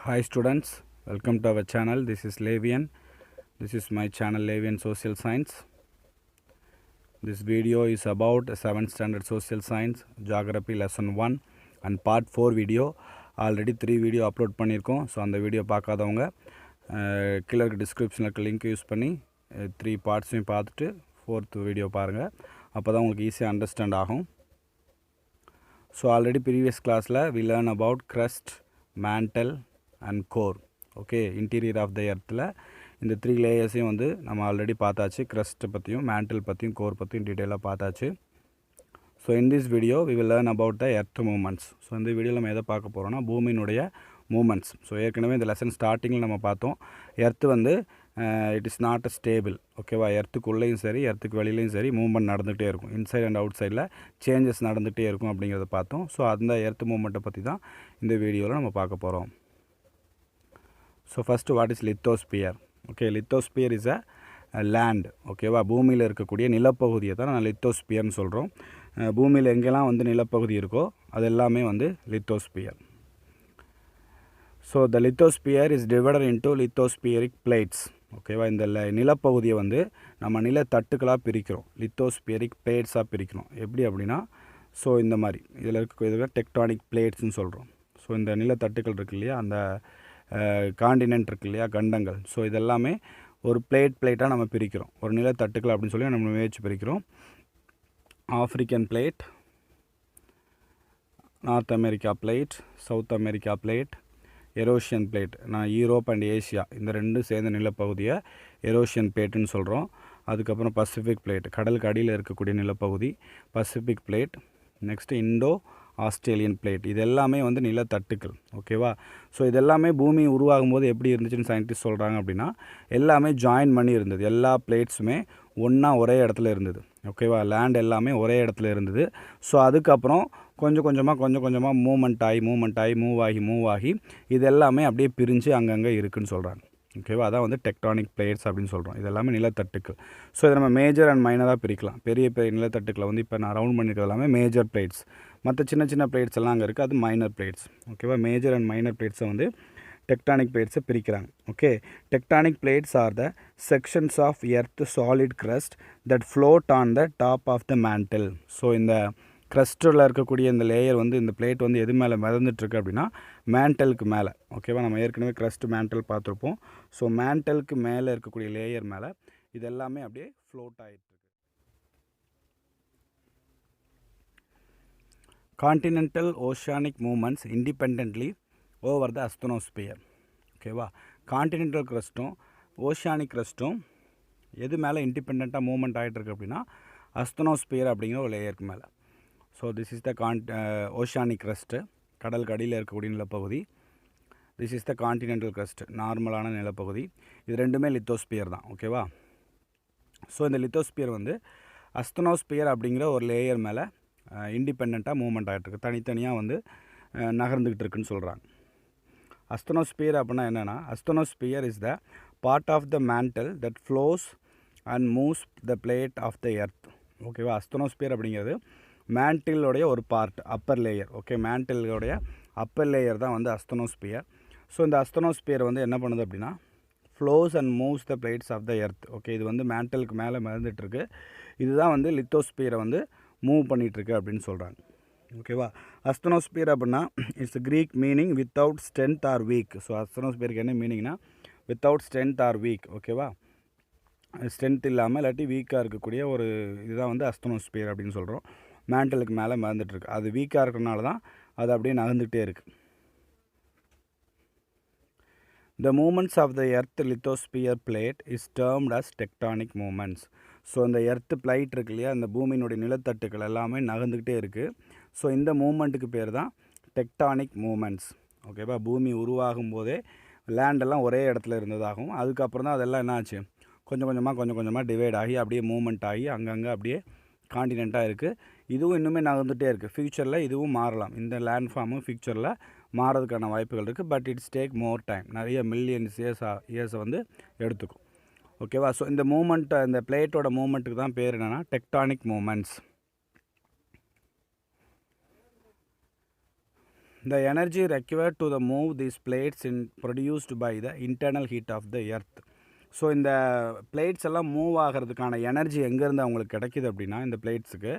Hi students, welcome to our channel. This is Lavian. This is my channel Lavian Social Science. This video is about 7th standard social science geography lesson 1 and part 4 video. Already 3 video upload பண்ணிருக்கோம். So அந்த video பார்க்காதவங்க கீழ இருக்க டிஸ்கிரிப்ஷன்ல இருக்க link use பண்ணி 3 பார்ட்ஸையும் பார்த்துட்டு 4th video பாருங்க. அப்பதான் உங்களுக்கு ஈஸியா அண்டர்ஸ்டாண்ட் ஆகும். So already previous classல we learn about crust, mantle and core. Okay, interior of the earthல இந்த 3 லேயர்ஸையும் வந்து நம்ம ஆல்ரெடி பார்த்தாச்சு. crust பத்தியும் mantle பத்தியும் core பத்தியும் டீடைலா பார்த்தாச்சு. So in this video we will learn about the earth movements. So இந்த வீடியோல நம்ம எதை பார்க்க போறோம்னா பூமியினுடைய மூமெண்ட்ஸ். ஸோ ஏற்கனவே இந்த லெசன் ஸ்டார்டிங்கில் நம்ம பார்த்தோம் எர்த்து வந்து it is not a stable. ஓகேவா, எர்த்துக்குள்ளேயும் சரி எர்த்துக்கு வெளியிலையும் சரி மூவ்மெண்ட் நடந்துகிட்டே இருக்கும். இன்சைட் அண்ட் அவுட் சைடில் சேஞ்சஸ் நடந்துகிட்டே இருக்கும் அப்படிங்கிறத பார்த்தோம். ஸோ அந்த எர்த்து மூவ்மெண்ட்டை பற்றி தான் இந்த வீடியோவில் நம்ம பார்க்க போகிறோம். So first what is lithosphere? Okay, lithosphere is a land. ஓகேவா, பூமியில் இருக்கக்கூடிய நிலப்பகுதியை தான் நான் லித்தோஸ்பியர்னு சொல்கிறோம். பூமியில் எங்கெல்லாம் வந்து நிலப்பகுதி இருக்கோ அது எல்லாமே வந்து lithosphere. So the lithosphere is divided into lithospheric plates. ஓகேவா, இந்த நிலப்பகுதியை வந்து நம்ம நிலத்தட்டுக்களாக பிரிக்கிறோம், லித்தோஸ்பியரிக் பிளேட்ஸாக பிரிக்கிறோம். எப்படி அப்படின்னா, ஸோ இந்த மாதிரி இதில் இருக்க டெக்டானிக் பிளேட்ஸ்னு சொல்கிறோம். ஸோ இந்த நிலத்தட்டுக்கள் இருக்கு இல்லையா, அந்த காண்டினென்ட் இருக்கு இல்லையா, கண்டங்கள். ஸோ இதெல்லாமே ஒரு பிளேட்டாக நம்ம பிரிக்கிறோம், ஒரு நிலத்தட்டுக்கள் அப்படின்னு சொல்லி நம்ம முயற்சி பிரிக்கிறோம். African plate, north America plate, south America plate, Eurasian plate. நான் யூரோப் அண்ட் ஏஷியா இந்த ரெண்டும் சேர்ந்த நிலப்பகுதியை எரோஷியன் பிளேட்டுன்னு சொல்கிறோம். அதுக்கப்புறம் பசிபிக் பிளேட், கடலுக்கு அடியில் இருக்கக்கூடிய நிலப்பகுதி Pacific plate. Next Indo Australian plate. இது எல்லாமே வந்து நிலத்தட்டுக்கள். ஓகேவா, ஸோ இதெல்லாமே பூமி உருவாகும் போது எப்படி இருந்துச்சுன்னு சயின்டிஸ்ட் சொல்கிறாங்க அப்படின்னா, எல்லாமே ஜாயின் பண்ணி இருந்தது. எல்லா பிளேட்ஸுமே ஒன்றா ஒரே இடத்துல இருந்தது. ஓகேவா, லேண்ட் எல்லாமே ஒரே இடத்துல இருந்தது. ஸோ அதுக்கப்புறம் கொஞ்சம் கொஞ்சமாக மூவ் ஆகி இது எல்லாமே அப்படியே பிரிஞ்சு அங்கங்கே இருக்குதுன்னு சொல்கிறாங்க. ஓகேவா, அதான் வந்து டெக்டானிக் பிளேட்ஸ் அப்படின்னு சொல்கிறோம். இது எல்லாமே நிலத்தட்டுக்கள். ஸோ இதை நம்ம மேஜர் அண்ட் மைனராக பிரிக்கலாம். பெரிய நிலத்தட்டுக்களை வந்து இப்போ நான் ரவுண்ட் பண்ணியிருக்கிறது எல்லாமே மேஜர் பிளேட்ஸ். மற்ற சின்ன பிளேட்ஸ் எல்லாம் அங்கே இருக்குது, அது மைனர் பிளேட்ஸ். ஓகேவா, மேஜர் அண்ட் மைனர் பிளேட்ஸை வந்து டெக்டானிக் பிளேட்ஸை பிரிக்கிறாங்க. Okay, tectonic plates are the sections of earth solid crust that float on the top of the mantle. So இந்த க்ரஸ்ட்டில் இருக்கக்கூடிய இந்த லேயர் வந்து இந்த பிளேட் வந்து எது மேலே மிதந்துட்டுருக்கு அப்படின்னா மேண்டலுக்கு மேலே. ஓகேவா, நம்ம ஏற்கனவே க்ரஸ்ட் மேண்டல் பார்த்துருப்போம். ஸோ மேண்டலுக்கு மேலே இருக்கக்கூடிய லேயர் மேலே இது எல்லாமே அப்படியே ஃப்ளோட் ஆகிட்டுருக்கு. Continental oceanic movements independently over the asthenosphere. ஓகேவா, கான்டினென்டல் க்ரஸ்ட்டும் ஓஷானிக் க்ரஸ்ட்டும் எது மேலே இண்டிபெண்ட்டாக மூவ்மெண்ட் ஆகிட்டுருக்கு அப்படின்னா அஸ்தனோஸ்பியர் அப்படிங்கிற ஒரு லேயருக்கு மேலே. So this is the oceanic crust, கடலுக்கு அடியில் இருக்கக்கூடிய நிலப்பகுதி. This is the continental crust, நார்மலான நிலப்பகுதி. இது ரெண்டுமே லித்தோஸ்பியர் தான். ஓகேவா, ஸோ இந்த லித்தோஸ்பியர் வந்து அஸ்தனோஸ்பியர் அப்படிங்கிற ஒரு லேயர் மேலே இண்டிபெண்ட்டாக மூவ்மெண்ட் ஆகிட்டுருக்கு, தனித்தனியாக வந்து நகர்ந்துக்கிட்டு இருக்குன்னு சொல்கிறாங்க. அஸ்தனோஸ்பியர் அப்படின்னா என்னென்னா, asthenosphere is the part of the mantle that flows and moves the plate of the earth. ஓகேவா, அஸ்தனோஸ்பியர் அப்படிங்கிறது மேண்டிலோடைய ஒரு பார்ட், அப்பர் லேயர். ஓகே, மேண்டிலோடைய அப்பர் லேயர் தான் வந்து அஸ்தனோஸ்பியர். ஸோ இந்த அஸ்தனோஸ்பியர் வந்து என்ன பண்ணுது அப்படின்னா flows and moves the plates of the earth. Okay, இது வந்து மேண்டலுக்கு மேலே மிதந்துட்டுருக்கு. இதுதான் வந்து லித்தோஸ்பியரை வந்து மூவ் பண்ணிகிட்ருக்கு அப்படின்னு சொல்கிறாங்க. ஓகேவா, அஸ்தனோஸ்பியர் அப்படின்னா it's Greek meaning without strength or weak. So அஸ்தனோஸ்பியருக்கு என்ன மீனிங்னா வித்தவுட் ஸ்ட்ரென்த் ஆர் வீக். ஓகேவா, ஸ்ட்ரென்த் இல்லாமல் இல்லாட்டி வீக்காக இருக்கக்கூடிய ஒரு இதுதான் வந்து அஸ்தனோஸ்பியர் அப்படின்னு சொல்கிறோம். மேண்டலுக்கு மேலே மறந்துட்டுருக்கு, அது வீக்காக இருக்கிறனால தான் அது அப்படியே நகர்ந்துகிட்டே இருக்குது. The movements of the earth lithosphere plate is termed as tectonic movements. So இந்த எர்த்து பிளைட் இருக்கு இல்லையா, இந்த பூமியினுடைய நிலத்தட்டுக்கள் எல்லாமே நகர்ந்துக்கிட்டே இருக்குது. ஸோ இந்த மூமெண்ட்டுக்கு பேர் தான் டெக்டானிக் மூமெண்ட்ஸ். ஓகேவா, பூமி உருவாகும் போதே லேண்டெல்லாம் ஒரே இடத்துல இருந்ததாகவும் அதுக்கப்புறம் தான் அதெல்லாம் என்ன ஆச்சு, கொஞ்சம் கொஞ்சமாக டிவைட் ஆகி அப்படியே மூமெண்ட் ஆகி அங்கங்கே அப்படியே காண்டினெண்ட்டாக இருக்குது. இதுவும் இன்னுமே நகர்ந்துகிட்டே இருக்குது. ஃப்யூச்சரில் இதுவும் மாறலாம், இந்த லேண்ட் ஃபார்மும் ஃப்யூச்சரில் மாறதுக்கான வாய்ப்புகள் இருக்குது. But it's take more time, நிறைய மில்லியன்ஸ் இயர்ஸை வந்து எடுத்துக்கும். ஓகேவா, ஸோ இந்த மூமெண்ட்டை, இந்த பிளேட்டோட மூமெண்ட்டுக்கு தான் பேர் என்னென்னா tectonic moments. the energy required to the move these plates in produced by the internal heat of the earth. So இந்த பிளேட்ஸ் எல்லாம் மூவ் ஆகிறதுக்கான எனர்ஜி எங்கேருந்து அவங்களுக்கு கிடைக்கிது அப்படின்னா இந்த பிளேட்ஸுக்கு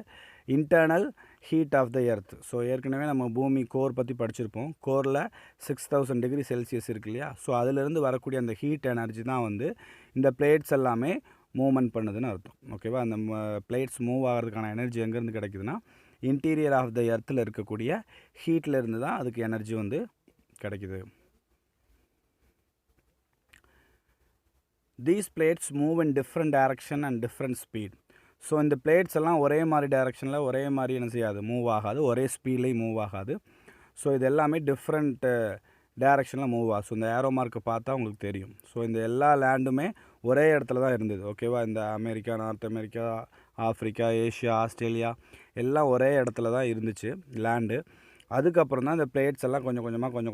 internal heat of the earth. So ஏற்கனவே நம்ம பூமி கோர் பற்றி படிச்சிருப்போம். கோரில் 6000 டிகிரி செல்சியஸ் இருக்கு இல்லையா? ஸோ அதிலிருந்து வரக்கூடிய அந்த ஹீட் எனர்ஜி தான் வந்து இந்த பிளேட்ஸ் எல்லாமே மூவ்மெண்ட் பண்ணுதுன்னு அர்த்தம். ஓகேவா? அந்த பிளேட்ஸ் மூவ் ஆகிறதுக்கான எனர்ஜி எங்கேருந்து கிடைக்குதுன்னா இன்டீரியர் ஆஃப் த எர்த்தில் இருக்கக்கூடிய ஹீட்டில் இருந்து தான் அதுக்கு எனர்ஜி வந்து கிடைக்குது. These plates move in different direction and different speed. So இந்த பிளேட்ஸ் எல்லாம் ஒரே மாதிரி டைரக்ஷனில் ஒரே மாதிரி என்ன செய்யாது, மூவ் ஆகாது, ஒரே ஸ்பீட்லேயும் மூவ் ஆகாது. ஸோ இது எல்லாமே டிஃப்ரெண்ட் டைரக்ஷனில் மூவ் ஆகும். ஸோ இந்த ஏரோ மார்க்கை பார்த்தா உங்களுக்கு தெரியும். ஸோ இந்த எல்லா லேண்டுமே ஒரே இடத்துல தான் இருந்தது. ஓகேவா? இந்த America, north America, Africa, Asia, Australia எல்லாம் ஒரே இடத்துல தான் இருந்துச்சு லேண்டு. அதுக்கப்புறம் தான் இந்த பிளேட்ஸ் எல்லாம் கொஞ்சம்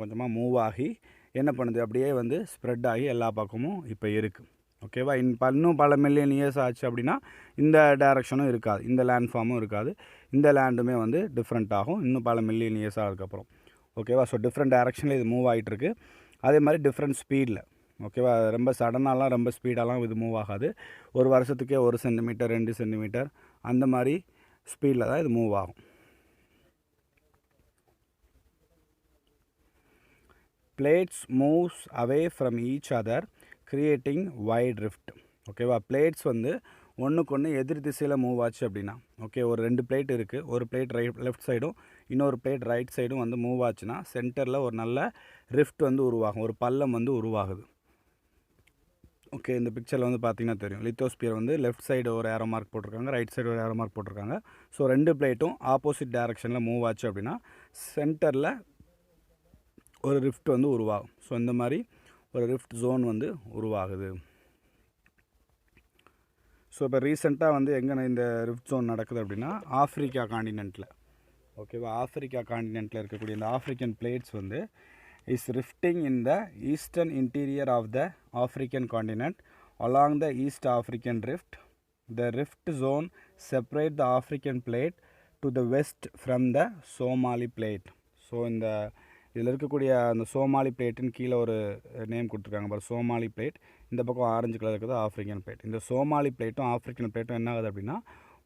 கொஞ்சமாக மூவ் ஆகி என்ன பண்ணுது, அப்படியே வந்து ஸ்ப்ரெட் ஆகி எல்லா பக்கமும் இப்போ இருக்குது. ஓகேவா? இன்னும் பல மில்லியன் இயர்ஸ் ஆச்சு அப்படின்னா இந்த டைரக்ஷனும் இருக்காது, இந்த லேண்ட் ஃபார்மும் இருக்காது, இந்த லேண்டுமே வந்து டிஃப்ரெண்ட் ஆகும் இன்னும் பல மில்லியன் இயர்ஸ் ஆகிறதுக்கப்புறம். ஓகேவா? ஸோ டிஃப்ரெண்ட் டைரக்ஷனில் இது மூவ் ஆகிட்டுருக்கு. அதே மாதிரி டிஃப்ரெண்ட் ஸ்பீடில். ஓகேவா? ரொம்ப சடனாலாம் ரொம்ப ஸ்பீடாலாம் இது மூவ் ஆகாது. ஒரு வருஷத்துக்கே 1 சென்டிமீட்டர் 2 சென்டிமீட்டர் அந்த மாதிரி ஸ்பீடில் தான் இது மூவ் ஆகும். Plates moves away from each other creating wide rift. ஓகேவா? பிளேட்ஸ் வந்து ஒன்றுக்கு ஒன்று எதிர் திசையில் மூவ் ஆச்சு அப்படின்னா, ஓகே, ஒரு 2 பிளேட் இருக்குது, ஒரு பிளேட் லெஃப்ட் சைடும் இன்னொரு பிளேட் ரைட் சைடும் வந்து மூவ் ஆச்சுன்னா சென்டரில் ஒரு நல்ல ரிஃப்ட் வந்து உருவாகும், ஒரு பள்ளம் வந்து உருவாகுது. ஓகே, இந்த பிக்சரில் வந்து பார்த்திங்கன்னா தெரியும். லித்தோஸ்பியர் வந்து லெஃப்ட் சைடு ஒரு ஏரோ மார்க் போட்டிருக்காங்க, ரைட் சைடு ஒரு ஏரோ மார்க் போட்டிருக்காங்க. ஸோ 2 பிளேட்டும் ஆப்போசிட் டைரக்ஷனில் மூவ் ஆச்சு அப்படின்னா சென்டரில் ஒரு ரிஃப்ட் வந்து உருவாகும். ஸோ இந்த மாதிரி ஒரு ரிஃப்ட் ஜோன் வந்து உருவாகுது. ஸோ இப்போ ரீசெண்டாக வந்து எங்கே இந்த ரிஃப்ட் ஜோன் நடக்குது அப்படின்னா ஆஃப்ரிக்கா காண்டினென்ட்டில். ஓகேவா? ஆஃப்ரிக்கா காண்டினென்ட்டில் இருக்கக்கூடிய இந்த ஆஃப்ரிக்கன் பிளேட்ஸ் வந்து is rifting in the eastern interior of the African continent along the east African rift. The rift zone separate the African plate to the west from the Somali plate. So இந்த இதில் இருக்கக்கூடிய அந்த Somali பிளேட்டுன்னு கீழே ஒரு name கொடுத்துருக்காங்க பாரு, Somali plate. இந்த பக்கம் ஆரஞ்சு கலர் இருக்குது ஆஃப்ரிக்கன் பிளேட். இந்த சோமாலி பிளேட்டும் ஆஃப்ரிக்கன் பிளேட்டும் என்ன ஆகுது அப்படின்னா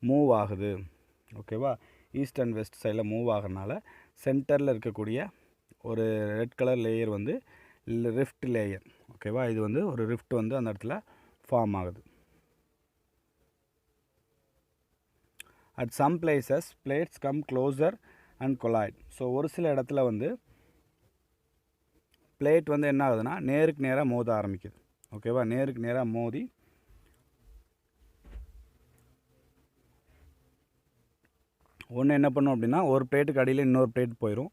மூவ் ஆகுது. ஓகேவா? ஈஸ்ட் அண்ட் வெஸ்ட் சைடில் மூவ் ஆகிறதுனால சென்டரில் இருக்கக்கூடிய ஒரு ரெட் கலர் லேயர் வந்து ரிஃப்ட் லேயர். ஓகேவா? இது வந்து ஒரு ரிஃப்ட் வந்து அந்த இடத்துல ஃபார்ம் ஆகுது. At some places plates come closer and collide. So ஒரு சில இடத்துல வந்து பிளேட் வந்து என்ன ஆகுதுன்னா நேருக்கு நேராக மோத ஆரம்பிக்குது. ஓகேவா? நேருக்கு நேராக மோதி ஒன்று என்ன பண்ணும் அப்படின்னா ஒரு பிளேட்டுக்கு அடியில் இன்னொரு பிளேட் போயிடும்,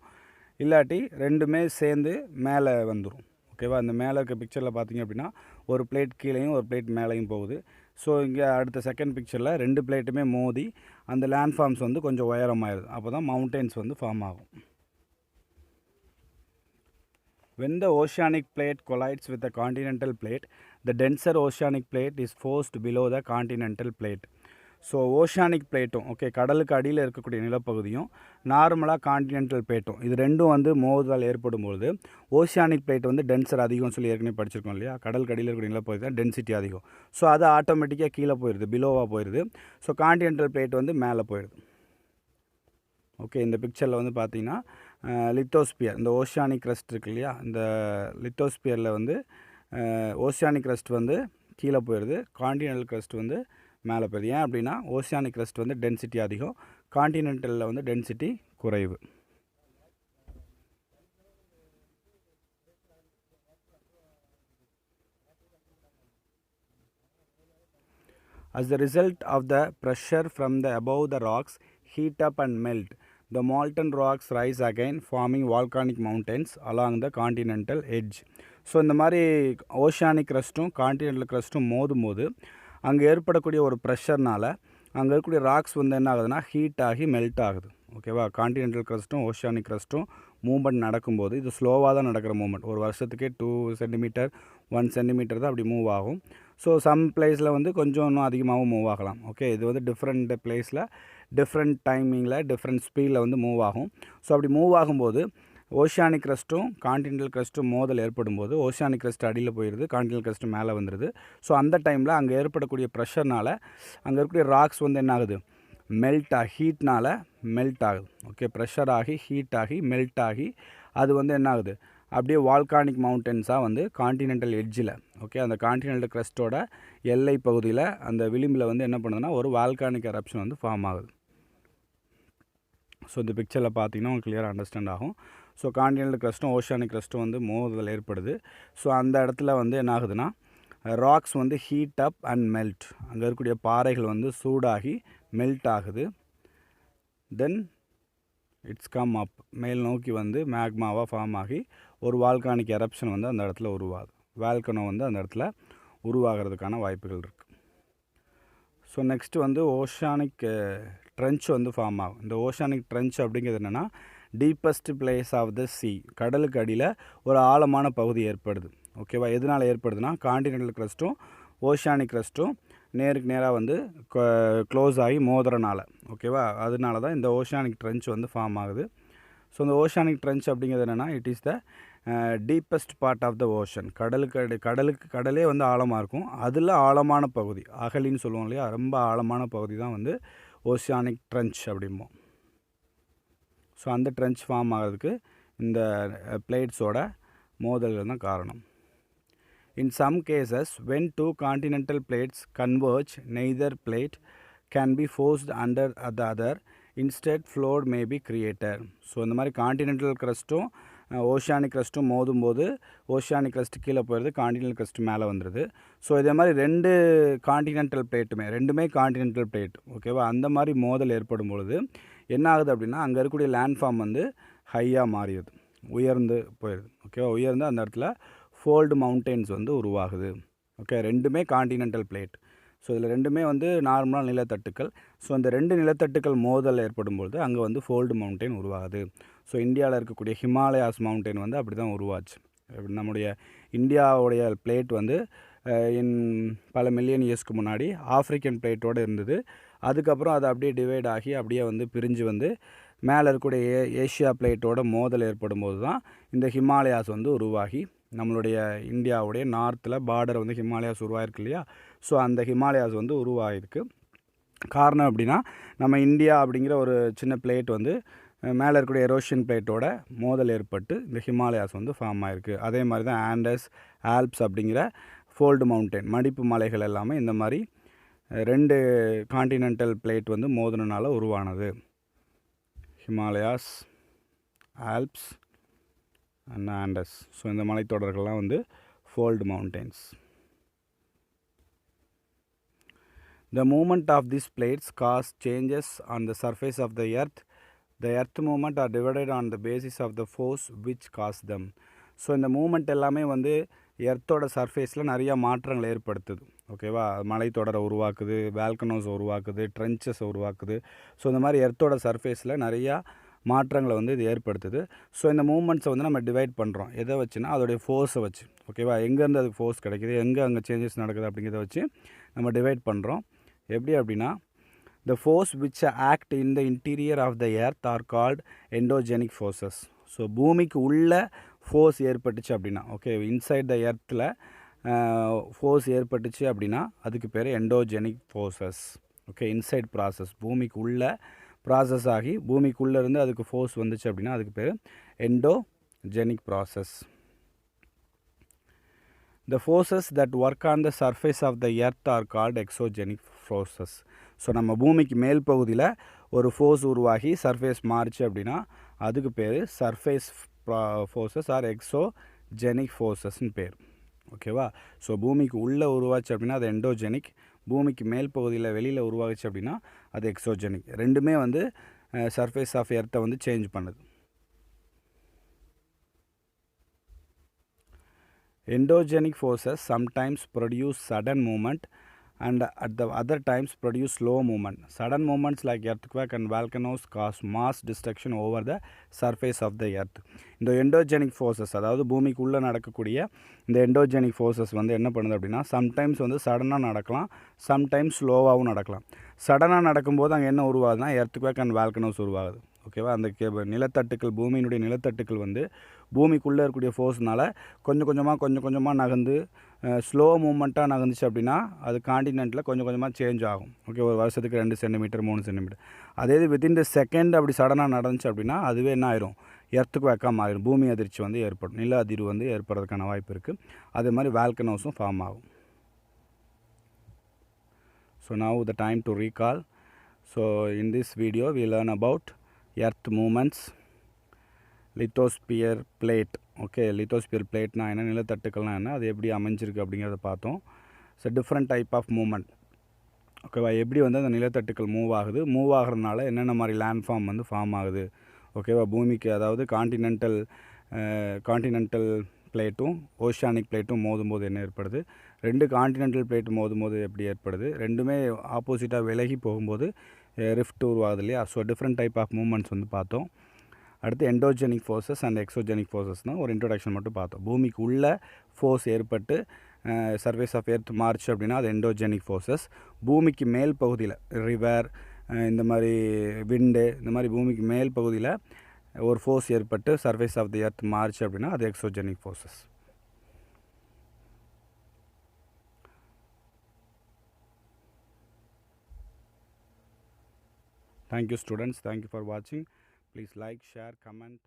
இல்லாட்டி ரெண்டுமே சேர்ந்து மேலே வந்துடும். ஓகேவா? அந்த மேலே இருக்க பிக்சரில் பார்த்தீங்க அப்படின்னா ஒரு பிளேட் கீழேயும் ஒரு பிளேட் மேலேயும் போகுது. ஸோ இங்கே அடுத்த செகண்ட் பிக்சரில் 2 பிளேட்டுமே மோதி அந்த லேண்ட் ஃபார்ம்ஸ் வந்து கொஞ்சம் உயரமாயிருது. அப்போ தான் மவுண்டெயின்ஸ் வந்து ஃபார்ம் ஆகும். When the oceanic plate collides with the continental plate, the denser oceanic plate is forced below the continental plate. So oceanic பிளேட்டும், ஓகே, கடலுக்கு அடியில் இருக்கக்கூடிய நிலப்பகுதியும் நார்மலாக காண்டினென்டல் பிளேட்டும் இது ரெண்டும் வந்து மோதல் ஏற்படும்பொழுது ஓஷானிக் பிளேட் வந்து டென்சர் அதிகம்னு சொல்லி ஏற்கனவே படிச்சிருக்கோம் இல்லையா? கடலுக்கு அடியில் இருக்கக்கூடிய நிலப்பகுதி தான் டென்சிட்டி அதிகம். ஸோ அது ஆட்டோமேட்டிக்காக கீழே போயிடுது, பிலோவாக போயிடுது. ஸோ காண்டினென்டல் பிளேட் வந்து மேலே போயிடுது. ஓகே, இந்த பிக்சரில் வந்து பார்த்திங்கன்னா லித்தோஸ்பியர், இந்த ஓஷானிக் க்ரஸ்ட் இருக்கு இல்லையா? இந்த லித்தோஸ்பியரில் வந்து ஓஷானிக் க்ரஸ்ட் வந்து கீழே போயிடுது, காண்டினென்டல் க்ரஸ்ட் வந்து மேலே போயிடுது. ஏன் அப்படின்னா ஓஷானிக் க்ரஸ்ட் வந்து டென்சிட்டி அதிகம், காண்டினென்டலில் வந்து டென்சிட்டி குறைவு. As the result of the pressure from the above the rocks heat up and melt, the molten rocks rise again forming volcanic mountains along the continental edge. So இந்த மாதிரி oceanic க்ரஸ்ட்டும் continental க்ரஸ்ட்டும் மோதும் போது அங்கே ஏற்படக்கூடிய ஒரு ப்ரெஷர்னால் அங்கே இருக்கக்கூடிய ராக்ஸ் வந்து என்ன ஆகுதுன்னா ஹீட் ஆகி மெல்ட் ஆகுது. ஓகேவா? காண்டினென்டல் க்ரஸ்ட்டும் ஓஷானிக் க்ரஸ்ட்டும் மூவ்மெண்ட் நடக்கும்போது இது ஸ்லோவாக தான் நடக்கிற மூவ்மெண்ட். ஒரு வருஷத்துக்கே 2 சென்டிமீட்டர் 1 சென்டிமீட்டர் தான் அப்படி மூவ் ஆகும். ஸோ சம் பிளேஸில் வந்து கொஞ்சம் இன்னும் அதிகமாகவும் மூவ் ஆகலாம். ஓகே, இது வந்து டிஃப்ரெண்ட் பிளேஸில் டிஃப்ரெண்ட் டைமிங்கில் டிஃப்ரெண்ட் ஸ்பீடில் வந்து மூவ் ஆகும். ஸோ அப்படி மூவ் ஆகும்போது ஓஷியானிக் க்ரஸ்ட்டும் கான்டினென்டல் க்ரஸ்ட்டும் மோதல் ஏற்படும் போது ஓஷியானிக் க்ரஸ்ட் அடியில் போயிடுது, கான்டினென்டல் க்ரஸ்ட்டு மேலே வந்துடுது. ஸோ அந்த டைமில் அங்கே ஏற்படக்கூடிய ப்ரெஷர்னால் அங்கே இருக்கக்கூடிய ராக்ஸ் வந்து என்ன ஆகுது, ஹீட்னால் மெல்ட் ஆகுது. ஓகே, ப்ரெஷர் ஆகி ஹீட் ஆகி மெல்ட் ஆகி அது வந்து என்ன ஆகுது, அப்படியே வால்கானிக் மவுண்டன்ஸாக வந்து கான்டினென்டல் எட்ஜில், ஓகே, அந்த கான்டினென்டல் க்ரஸ்ட்டோட எல்லை பகுதியில் அந்த விளிம்பில் வந்து என்ன பண்ணுதுன்னா ஒரு வால்கானிக் எரப்ஷன் வந்து ஃபார்ம் ஆகுது. ஸோ இந்த பிக்சரில் பார்த்தீங்கன்னா உங்களுக்கு கிளியராக அண்டர்ஸ்டாண்ட் ஆகும். ஸோ கான்டினென்டல் க்ரஸ்ட்டும் ஓஷியானிக் க்ரஸ்ட்டும் வந்து மோதல் ஏற்படுது. ஸோ அந்த இடத்துல வந்து என்ன ஆகுதுன்னா ராக்ஸ் வந்து ஹீட் அப் அண்ட் மெல்ட், அங்கே இருக்கக்கூடிய பாறைகள் வந்து சூடாகி மெல்ட் ஆகுது. தென் இட்ஸ் கம் அப், மேல் நோக்கி வந்து மேக்மாவாக ஃபார்ம் ஆகி ஒரு வால்கானிக் எரப்ஷன் வந்து அந்த இடத்துல உருவாகுது. வால்கனோ வந்து அந்த இடத்துல உருவாகிறதுக்கான வாய்ப்புகள் இருக்குது. ஸோ நெக்ஸ்ட்டு வந்து ஓஷானிக் ட்ரென்ச் வந்து ஃபார்ம் ஆகும். இந்த ஓஷானிக் ட்ரென்ச் அப்படிங்கிறது என்னென்னா டீப்பஸ்ட் பிளேஸ் ஆஃப் த சீ, கடலுக்கு அடியில் ஒரு ஆழமான பகுதி ஏற்படுது. ஓகேவா, எதனால் ஏற்படுதுன்னா கான்டினென்டல் க்ரஸ்ட்டும் ஓஷானிக் க்ரஸ்ட்டும் நேருக்கு நேராக வந்து க்ளோஸ் ஆகி மோதுறனால, ஓகேவா, அதனால தான் இந்த ஓஷானிக் ட்ரென்ச் வந்து ஃபார்ம் ஆகுது. ஸோ இந்த ஓஷானிக் ட்ரென்ச் அப்படிங்கிறது என்னென்னா it is the deepest part of the ocean, கடலே வந்து ஆழமாக இருக்கும், அதில் ஆழமான பகுதி, அகலின்னு சொல்லுவோம் இல்லையா, ரொம்ப ஆழமான பகுதி தான் வந்து ஓஷானிக் ட்ரென்ச் அப்படிம்போம். ஸோ அந்த ட்ரென்ச் ஃபார்ம் ஆகிறதுக்கு இந்த பிளேட்ஸோட மோதல்கள் தான் காரணம். In some cases, when two continental plates converge, neither plate can be forced under the other. Instead, flood may be created. So இந்த மாதிரி கான்டினென்டல் க்ரஸ்ட்டும் ஓஷியானிக் க்ரஸ்ட்டும் மோதும் போது ஓஷியானிக் க்ரஸ்ட்டு கீழே போயிடுது, கான்டினென்டல் க்ரஸ்ட் மேலே வந்துடுது. ஸோ இதே மாதிரி ரெண்டுமே கான்டினென்டல் பிளேட், ஓகேவா, அந்த மாதிரி மோதல் ஏற்படும் பொழுது என்ன ஆகுது அப்படின்னா அங்கே இருக்கக்கூடிய லேண்ட்ஃபார்ம் வந்து ஹையாக மாறிடுது, உயர்ந்து போயிடுது. ஓகேவா, உயர்ந்து அந்த இடத்துல ஃபோல்டு மவுண்டெயின்ஸ் வந்து உருவாகுது. ஓகே, ரெண்டுமே கான்டினென்டல் பிளேட். ஸோ இதில் ரெண்டுமே வந்து நார்மலாக நிலத்தட்டுக்கள். ஸோ அந்த ரெண்டு நிலத்தட்டுக்கள் மோதல் ஏற்படும் பொழுது அங்கே வந்து ஃபோல்டு மவுண்டெயின் உருவாகுது. ஸோ இந்தியாவில் இருக்கக்கூடிய ஹிமாலயாஸ் மவுண்டெயின் வந்து அப்படி தான் உருவாச்சு. நம்முடைய இந்தியாவுடைய பிளேட் வந்து பல மில்லியன் இயர்ஸ்க்கு முன்னாடி ஆஃப்ரிக்கன் பிளேட்டோடு இருந்தது. அதுக்கப்புறம் அது அப்படியே டிவைட் ஆகி அப்படியே வந்து பிரிஞ்சு வந்து மேலே இருக்கக்கூடிய ஏஷியா பிளேட்டோட மோதல் ஏற்படும் போது தான் இந்த ஹிமாலயாஸ் வந்து உருவாகி நம்மளுடைய இந்தியாவுடைய நார்த்தில் பார்டர் வந்து ஹிமாலயாஸ் உருவாயிருக்கு இல்லையா. ஸோ அந்த ஹிமாலயாஸ் வந்து உருவாகிருக்கு. காரணம் அப்படின்னா நம்ம இந்தியா அப்படிங்கிற ஒரு சின்ன பிளேட் வந்து மேலே இருக்கக்கூடிய எரோஷியன் பிளேட்டோட மோதல் ஏற்பட்டு இந்த ஹிமாலயாஸ் வந்து ஃபார்ம் ஆகிருக்கு. அதே மாதிரி தான் ஆண்டஸ், ஆல்ப்ஸ் அப்படிங்கிற ஃபோல்டு மவுண்டெயின், மடிப்பு மலைகள் எல்லாமே இந்த மாதிரி ரெண்டு கான்டினென்டல் பிளேட் வந்து மோதினால உருவானது. Himalayas, Alps and Anders. So இந்த மலைத்தொடர்கள்லாம் வந்து fold mountains. The movement of these plates cause changes on the surface of the earth. The earth movement are divided on the basis of the force which cause them. So இந்த moment எல்லாமே வந்து எர்த்தோட சர்ஃபேஸில் நிறையா மாற்றங்கள் ஏற்படுத்துது. ஓகேவா, மலைத்தொடரை உருவாக்குது, volcanoes உருவாக்குது, ட்ரென்ச்சஸ் உருவாக்குது. ஸோ இந்த மாதிரி எர்த்தோட சர்ஃபேஸில் நிறையா மாற்றங்களை வந்து இது ஏற்படுத்துது. ஸோ இந்த மூமெண்ட்ஸை வந்து நம்ம டிவைட் பண்ணுறோம் எதை வச்சுன்னா அதோடைய ஃபோர்ஸை வச்சு. ஓகேவா, எங்கேருந்து அதுக்கு ஃபோர்ஸ் கிடைக்குது, எங்கே அங்கே சேஞ்சஸ் நடக்குது அப்படிங்கிறத வச்சு நம்ம டிவைட் பண்ணுறோம். எப்படி அப்படின்னா the force which act in the interior of the earth are called endogenic forces. So பூமிக்கு உள்ள ஃபோர்ஸ் ஏற்பட்டுச்சு அப்படின்னா, ஓகே, இன்சைட் த எர்த்தில் ஃபோர்ஸ் ஏற்பட்டுச்சு அப்படின்னா அதுக்கு பேர் endogenic forces. Okay, inside process, பூமிக்கு உள்ள ப்ராசஸ் ஆகி பூமிக்குள்ளேருந்து அதுக்கு ஃபோர்ஸ் வந்துச்சு அப்படின்னா அதுக்கு பேர் endogenic process. The forces that work on the surface of the earth are called exogenic forces. So நம்ம பூமிக்கு மேல் பகுதியில் ஒரு ஃபோர்ஸ் உருவாகி சர்ஃபேஸ் மாறிச்சு அப்படின்னா அதுக்கு பேர் சர்ஃபேஸ் ஃபோர்ஸஸ் ஆர் எக்ஸோஜெனிக் ஃபோர்ஸஸ்ன்னு பேர். ஓகேவா, ஸோ பூமிக்கு உள்ளே உருவாச்சு அப்படின்னா அது எண்டோஜெனிக், பூமிக்கு மேல் பகுதியில் வெளியில் உருவாச்சு அப்படின்னா அது எக்ஸோஜெனிக். ரெண்டுமே வந்து சர்ஃபேஸ் ஆஃப் எர்த்தை வந்து சேஞ்ச் பண்ணுது. Endogenic forces sometimes produce sudden movement and at the other times produce slow movement. Sudden movements like earthquake and volcanoes cause mass destruction over the surface of the earth. இந்த endogenic forces, அதாவது பூமிக்குள்ளே நடக்கக்கூடிய இந்த endogenic forces வந்து என்ன பண்ணுது அப்படின்னா sometimes வந்து சடனாக நடக்கலாம், சம்டைம்ஸ் ஸ்லோவாகவும் நடக்கலாம். சடனாக நடக்கும்போது அங்கே என்ன உருவாகுதுன்னா earthquake and volcanoes உருவாகுது. ஓகேவா. அந்த நிலத்தட்டுக்கள், பூமியினுடைய நிலத்தட்டுக்கள் வந்து பூமிக்குள்ளே இருக்கக்கூடிய ஃபோர்ஸ்னால் கொஞ்சம் கொஞ்சமாக நகர்ந்து ஸ்லோ மூமெண்ட்டாக நகர்ந்துச்சு அப்படின்னா அது காண்டினென்ட்டில் கொஞ்சம் கொஞ்சமாக சேஞ்ச் ஆகும். ஓகே, ஒரு வருஷத்துக்கு 2 சென்டிமீட்டர் 3 சென்டிமீட்டர். அதே இது வித்தின் த செகண்ட் அப்படி சடனாக நடந்துச்சு அப்படின்னா அதுவே என்ன ஆயிரும், எர்த்துக்கு வேக்காக மாறிடும். பூமி அதிர்ச்சி வந்து ஏற்படும், நில அதிர்வு வந்து ஏற்படுறதுக்கான வாய்ப்பு இருக்குது. அதே மாதிரி வால்கனோஸும் ஃபார்ம் ஆகும். So now the time to recall. So in this video we learn about earth movements, lithosphere plate. Okay, lithosphere பிளேட்னா என்ன, நிலத்தட்டுக்கள்னா என்ன, அது எப்படி அமைஞ்சிருக்கு அப்படிங்கிறத பார்த்தோம். So different type of movement. ஓகேவா, எப்படி வந்து அந்த நிலத்தட்டுக்கள் மூவ் ஆகிறதுனால என்னென்ன மாதிரி லேண்ட் ஃபார்ம் வந்து ஃபார்ம் ஆகுது. ஓகேவா, பூமிக்கு அதாவது காண்டினென்டல் பிளேட்டும் ஓஷானிக் பிளேட்டும் மோதும்போது என்ன ஏற்படுது, 2 காண்டினென்டல் பிளேட் மோதும்போது எப்படி ஏற்படுது, ரெண்டுமே ஆப்போசிட்டாக விலகி போகும்போது ரிஃப்ட் உருவாகுது இல்லையா. So different type of movements வந்து பார்த்தோம். அடுத்து எண்டோஜெனிக் ஃபோர்ஸஸ் அண்ட் எக்ஸோஜெனிக் ஃபோர்ஸஸ்னால் ஒரு இன்ட்ரொடக்ஷன் மட்டும் பார்த்தோம். பூமிக்கு உள்ள ஃபோர்ஸ் ஏற்பட்டு சர்ஃபேஸ் ஆஃப் எர்த் மார்ச் அப்படின்னா அது எண்டோஜெனிக் ஃபோர்ஸஸ். பூமிக்கு மேல் பகுதியில் ரிவர், இந்த மாதிரி விண்டு, இந்த மாதிரி பூமிக்கு மேல் பகுதியில் ஒரு ஃபோர்ஸ் ஏற்பட்டு சர்ஃபேஸ் ஆஃப் தி எர்த் மார்ச் அப்படின்னா அது exogenic forces. Thank you students, thank you for watching. Please like, share, comment.